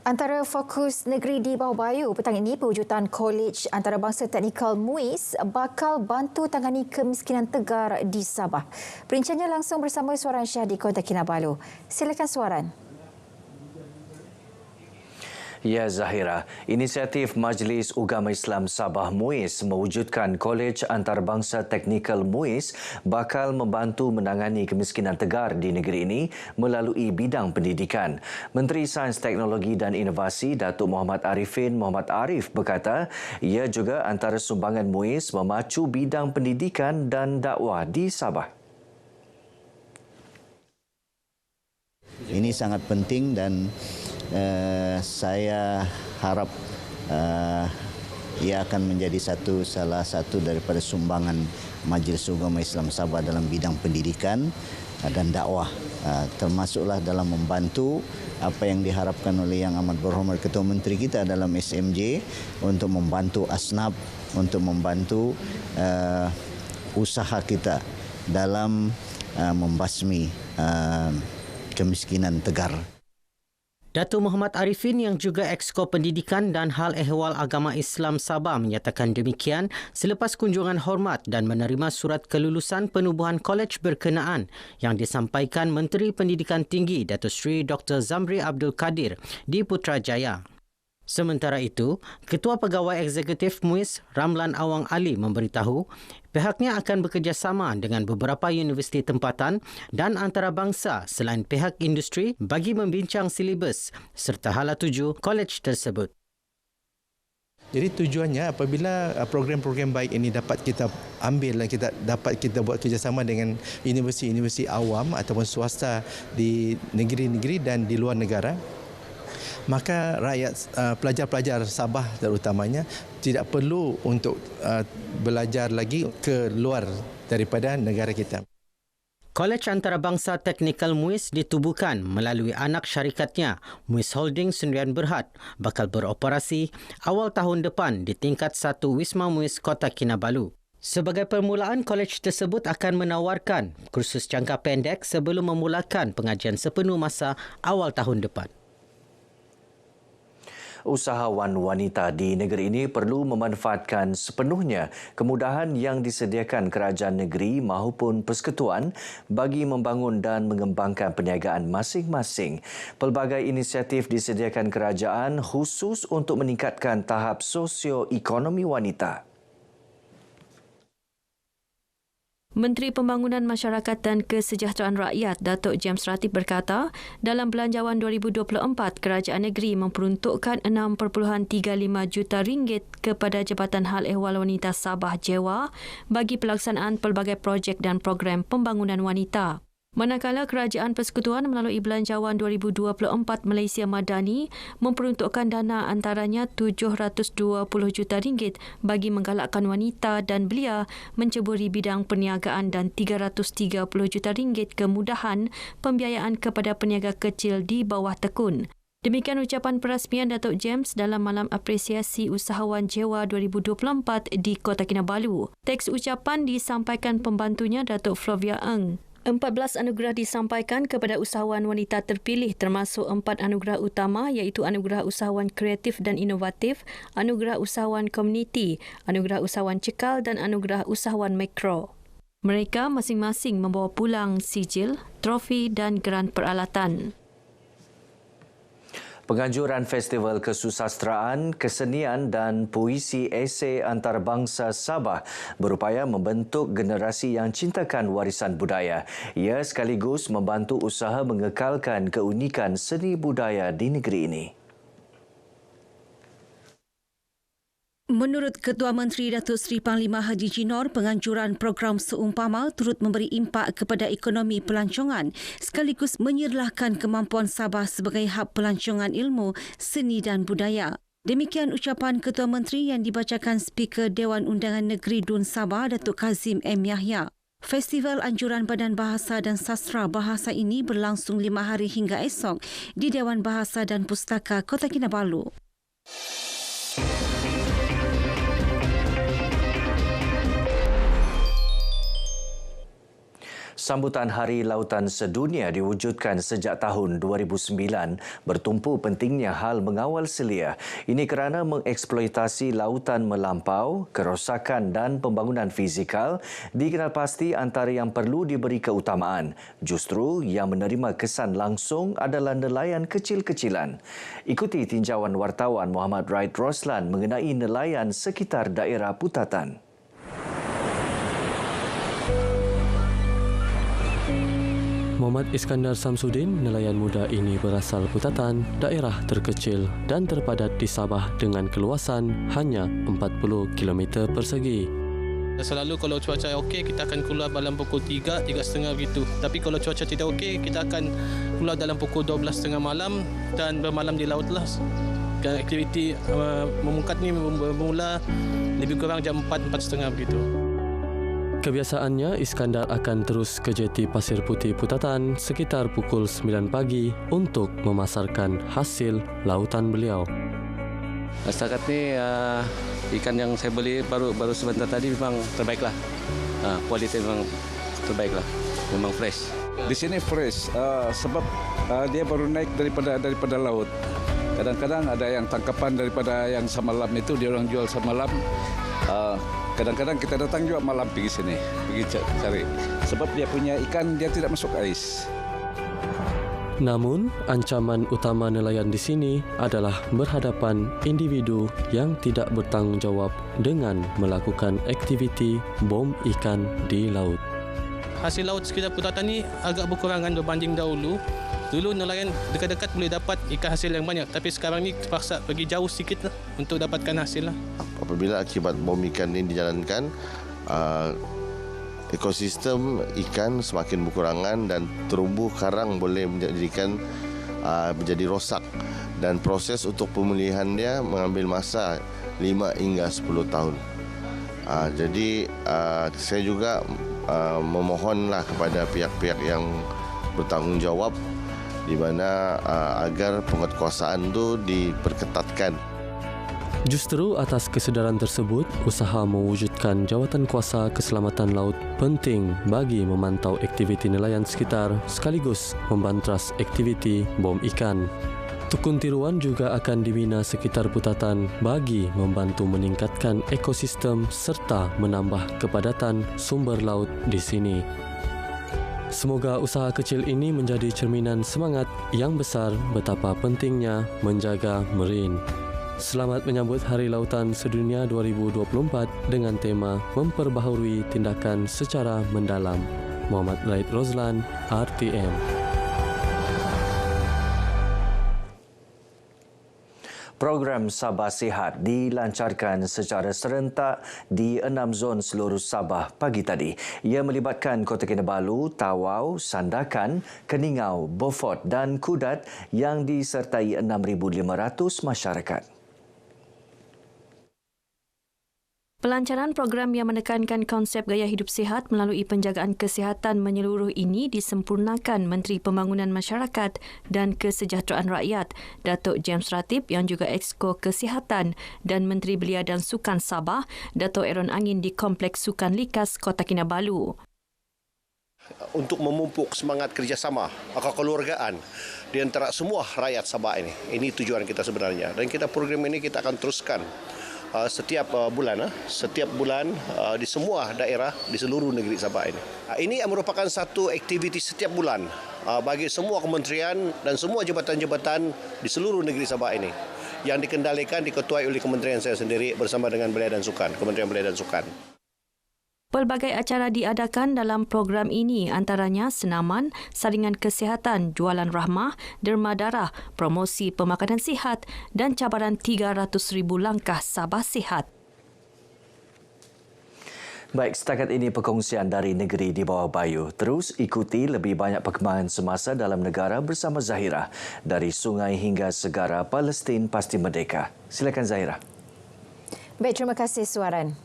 Antara fokus negeri di Bawah Bayu petang ini, pewujudan Kolej Antarabangsa Teknikal MUIS bakal bantu tangani kemiskinan tegar di Sabah. Perinciannya langsung bersama Suaran Syah di Kota Kinabalu. Silakan Suaran. Ya Zahira, inisiatif Majlis Ugama Islam Sabah MUIS mewujudkan Kolej Antarabangsa Teknikal MUIS bakal membantu menangani kemiskinan tegar di negeri ini melalui bidang pendidikan. Menteri Sains, Teknologi dan Inovasi Datuk Muhammad Arifin Muhammad Arif berkata, ia juga antara sumbangan MUIS memacu bidang pendidikan dan dakwah di Sabah. Ini sangat penting dan saya harap ia akan menjadi salah satu daripada sumbangan Majlis Ugama Islam Sabah dalam bidang pendidikan dan dakwah, termasuklah dalam membantu apa yang diharapkan oleh Yang Amat Berhormat Ketua Menteri kita dalam SMJ untuk membantu asnaf, untuk membantu usaha kita dalam membasmi kemiskinan tegar. Datuk Muhammad Arifin yang juga Exco Pendidikan dan Hal Ehwal Agama Islam Sabah menyatakan demikian selepas kunjungan hormat dan menerima surat kelulusan penubuhan kolej berkenaan yang disampaikan Menteri Pendidikan Tinggi Datuk Seri Dr. Zamri Abdul Kadir di Putrajaya. Sementara itu, Ketua Pegawai Eksekutif MUIS Ramlan Awang Ali memberitahu pihaknya akan bekerjasama dengan beberapa universiti tempatan dan antarabangsa selain pihak industri bagi membincang silibus serta hala tuju kolej tersebut. Jadi tujuannya apabila program-program baik ini dapat kita ambil dan kita buat kerjasama dengan universiti-universiti awam ataupun swasta di negeri-negeri dan di luar negara, maka rakyat pelajar-pelajar Sabah terutamanya tidak perlu untuk belajar lagi ke luar daripada negara kita. Kolej Antarabangsa Teknikal MUIS ditubuhkan melalui anak syarikatnya, MUIS Holding Sendirian Berhad, bakal beroperasi awal tahun depan di tingkat 1 Wisma MUIS Kota Kinabalu. Sebagai permulaan, kolej tersebut akan menawarkan kursus jangka pendek sebelum memulakan pengajian sepenuh masa awal tahun depan. Usahawan wanita di negeri ini perlu memanfaatkan sepenuhnya kemudahan yang disediakan kerajaan negeri maupun persekutuan bagi membangun dan mengembangkan perniagaan masing-masing. Pelbagai inisiatif disediakan kerajaan khusus untuk meningkatkan tahap sosioekonomi wanita. Menteri Pembangunan Masyarakat dan Kesejahteraan Rakyat Datuk James Ratib berkata, dalam Belanjawan 2024, kerajaan negeri memperuntukkan 6.35 juta ringgit kepada Jabatan Hal Ehwal Wanita Sabah JEWA bagi pelaksanaan pelbagai projek dan program pembangunan wanita. Manakala Kerajaan Persekutuan melalui Belanjawan 2024 Malaysia Madani memperuntukkan dana antaranya 720 juta ringgit bagi menggalakkan wanita dan belia menceburi bidang perniagaan dan 330 juta ringgit kemudahan pembiayaan kepada peniaga kecil di bawah tekun. Demikian ucapan perasmian Datuk James dalam Malam Apresiasi Usahawan JEWA 2024 di Kota Kinabalu. Teks ucapan disampaikan pembantunya Datuk Flovia Eng. 14 anugerah disampaikan kepada usahawan wanita terpilih termasuk 4 anugerah utama iaitu Anugerah Usahawan Kreatif dan Inovatif, Anugerah Usahawan Komuniti, Anugerah Usahawan Cekal dan Anugerah Usahawan Mikro. Mereka masing-masing membawa pulang sijil, trofi dan geran peralatan. Penganjuran Festival Kesusasteraan, Kesenian dan Puisi Esei Antarabangsa Sabah berupaya membentuk generasi yang cintakan warisan budaya. Ia sekaligus membantu usaha mengekalkan keunikan seni budaya di negeri ini. Menurut Ketua Menteri Datuk Seri Panglima Haji Jinor, penganjuran program seumpama turut memberi impak kepada ekonomi pelancongan sekaligus menyerlahkan kemampuan Sabah sebagai hub pelancongan ilmu, seni dan budaya. Demikian ucapan Ketua Menteri yang dibacakan Speaker Dewan Undangan Negeri Dun Sabah, Datuk Kazim M. Yahya. Festival Anjuran Badan Bahasa dan Sastra Bahasa ini berlangsung 5 hari hingga esok di Dewan Bahasa dan Pustaka Kota Kinabalu. Sambutan Hari Lautan Sedunia diwujudkan sejak tahun 2009 bertumpu pentingnya hal mengawal selia. Ini kerana mengeksploitasi lautan melampau, kerosakan dan pembangunan fizikal dikenal pasti antara yang perlu diberi keutamaan. Justru yang menerima kesan langsung adalah nelayan kecil-kecilan. Ikuti tinjauan wartawan Muhammad Raid Roslan mengenai nelayan sekitar daerah Putatan. Muhammad Iskandar Samsudin, nelayan muda ini berasal Putatan, daerah terkecil dan terpadat di Sabah dengan keluasan hanya 40 km persegi. Selalu kalau cuaca okey, kita akan keluar dalam pukul 3, 3.30 begitu. Tapi kalau cuaca tidak okey, kita akan keluar dalam pukul 12.30 malam dan bermalam di laut lah. Aktiviti memungkat ni bermula lebih kurang jam 4, 4.30 begitu. Kebiasaannya, Iskandar akan terus ke jeti Pasir Putih Putatan sekitar pukul 9 pagi untuk memasarkan hasil lautan beliau. Setakat ni ikan yang saya beli baru sebentar tadi memang terbaiklah. Kualiti memang terbaiklah. Memang fresh. Di sini fresh sebab dia baru naik daripada laut. Kadang-kadang ada yang tangkapan daripada yang semalam itu dia orang jual semalam. Kadang-kadang kita datang juga malam pergi sini, pergi cari. Sebab dia punya ikan dia tidak masuk ais. Namun, ancaman utama nelayan di sini adalah berhadapan individu yang tidak bertanggungjawab dengan melakukan aktiviti bom ikan di laut. Hasil laut sekitar Putatan ni agak berkurangan berbanding dahulu. Dulu nelayan dekat-dekat boleh dapat ikan hasil yang banyak, tapi sekarang ni terpaksa pergi jauh sikit lah untuk dapatkan hasil lah. Apabila akibat bom ikan ini dijalankan, ekosistem ikan semakin berkurangan dan terumbu karang boleh menjadi rosak, dan proses untuk pemulihan dia mengambil masa 5 hingga 10 tahun. Jadi saya juga memohonlah kepada pihak-pihak yang bertanggungjawab di mana agar penguatkuasaan itu diperketatkan. Justru atas kesedaran tersebut, usaha mewujudkan Jawatan Kuasa Keselamatan Laut penting bagi memantau aktiviti nelayan sekitar sekaligus membantras aktiviti bom ikan. Tukun tiruan juga akan dibina sekitar Putatan bagi membantu meningkatkan ekosistem serta menambah kepadatan sumber laut di sini. Semoga usaha kecil ini menjadi cerminan semangat yang besar betapa pentingnya menjaga marin. Selamat menyambut Hari Lautan Sedunia 2024 dengan tema memperbaharui tindakan secara mendalam. Muhammad Raid Roslan, RTM. Program Sabah Sihat dilancarkan secara serentak di 6 zon seluruh Sabah pagi tadi. Ia melibatkan Kota Kinabalu, Tawau, Sandakan, Keningau, Beaufort dan Kudat yang disertai 6,500 masyarakat. Pelancaran program yang menekankan konsep gaya hidup sihat melalui penjagaan kesihatan menyeluruh ini disempurnakan Menteri Pembangunan Masyarakat dan Kesejahteraan Rakyat, Datuk James Ratip yang juga Exco Kesihatan, dan Menteri Belia dan Sukan Sabah, Datuk Aaron Angin di Kompleks Sukan Likas, Kota Kinabalu. Untuk memupuk semangat kerjasama, kekeluargaan di antara semua rakyat Sabah ini. Ini tujuan kita sebenarnya. Dan program ini kita akan teruskan setiap bulan di semua daerah di seluruh negeri Sabah ini. Ini merupakan satu aktiviti setiap bulan bagi semua kementerian dan semua jabatan-jabatan di seluruh negeri Sabah ini yang dikendalikan, diketuai oleh kementerian saya sendiri bersama dengan Belia dan Sukan, Kementerian Belia dan Sukan. Pelbagai acara diadakan dalam program ini, antaranya senaman, saringan kesihatan, jualan rahmah, derma darah, promosi pemakanan sihat dan cabaran 300,000 langkah Sabah Sihat. Baik, setakat ini perkongsian dari negeri di bawah Bayu. Terus ikuti lebih banyak perkembangan semasa dalam negara bersama Zahira. Dari sungai hingga segara, Palestin pasti merdeka. Silakan Zahira. Baik, terima kasih Suaran.